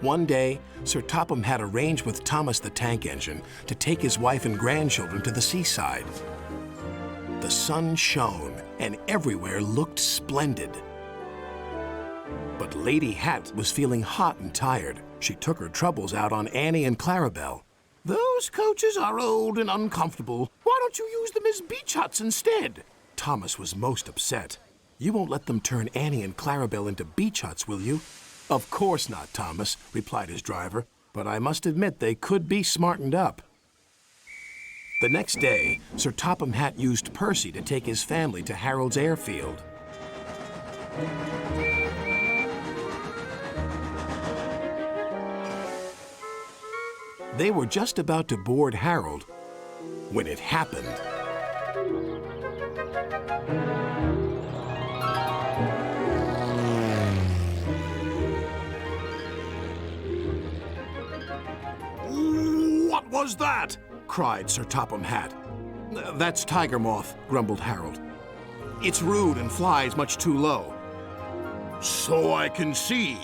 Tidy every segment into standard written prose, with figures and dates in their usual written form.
One day, Sir Topham had arranged with Thomas the Tank Engine to take his wife and grandchildren to the seaside. The sun shone, and everywhere looked splendid. But Lady Hatt was feeling hot and tired. She took her troubles out on Annie and Clarabelle. "Those coaches are old and uncomfortable. Why don't you use them as beach huts instead?" Thomas was most upset. "You won't let them turn Annie and Clarabelle into beach huts, will you?" "Of course not, Thomas," replied his driver. "But I must admit they could be smartened up." The next day, Sir Topham Hatt used Percy to take his family to Harold's airfield. They were just about to board Harold when it happened. "What was that?" cried Sir Topham Hatt. "That's tiger moth," grumbled Harold. "It's rude and flies much too low." "So I can see.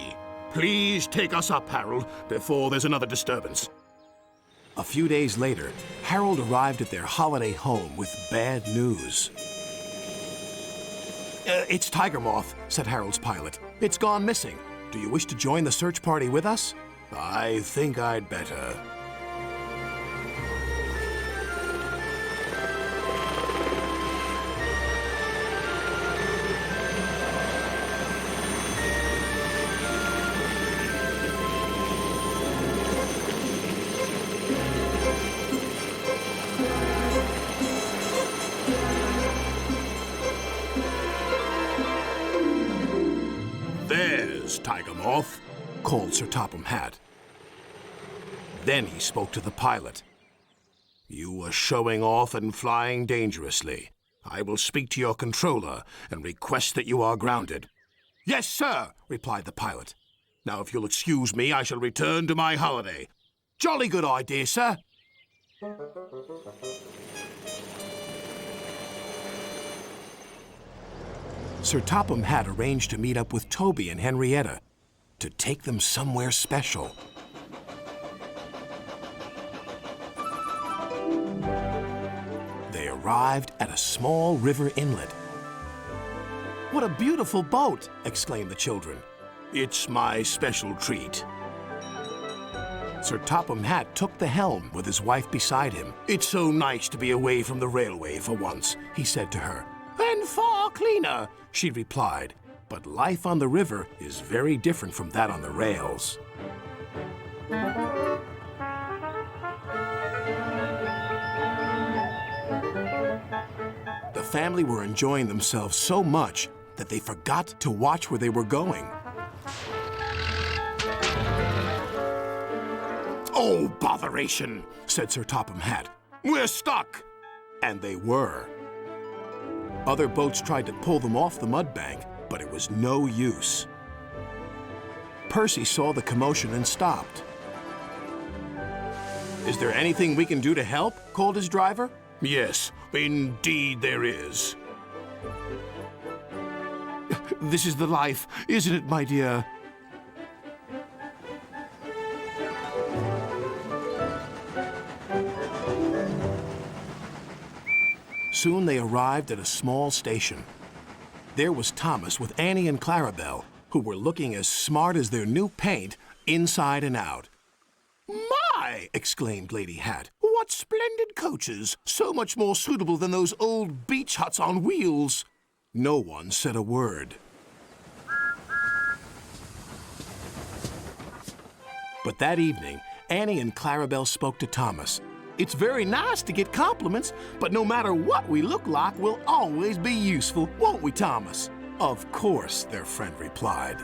Please take us up, Harold, before there's another disturbance." A few days later, Harold arrived at their holiday home with bad news. "It's tiger moth," said Harold's pilot. "It's gone missing. Do you wish to join the search party with us?" "I think I'd better." "There's Tiger Moth," called Sir Topham Hatt. Then he spoke to the pilot. "You were showing off and flying dangerously. I will speak to your controller and request that you are grounded." "Yes, sir," replied the pilot. "Now, if you'll excuse me, I shall return to my holiday." "Jolly good idea, sir." Sir Topham Hatt arranged to meet up with Toby and Henrietta to take them somewhere special. They arrived at a small river inlet. "What a beautiful boat!" exclaimed the children. "It's my special treat." Sir Topham Hatt took the helm with his wife beside him. "It's so nice to be away from the railway for once," he said to her. "And far cleaner," she replied. "But life on the river is very different from that on the rails." The family were enjoying themselves so much that they forgot to watch where they were going. "Oh, botheration," said Sir Topham Hatt. "We're stuck." And they were. Other boats tried to pull them off the mud bank, but it was no use. Percy saw the commotion and stopped. "Is there anything we can do to help?" called his driver. "Yes, indeed there is." "This is the life, isn't it, my dear?" Soon they arrived at a small station. There was Thomas with Annie and Clarabelle, who were looking as smart as their new paint, inside and out. "My!" exclaimed Lady Hatt. "What splendid coaches! So much more suitable than those old beach huts on wheels." No one said a word. But that evening, Annie and Clarabelle spoke to Thomas. "It's very nice to get compliments, but no matter what we look like, we'll always be useful, won't we, Thomas?" "Of course," their friend replied.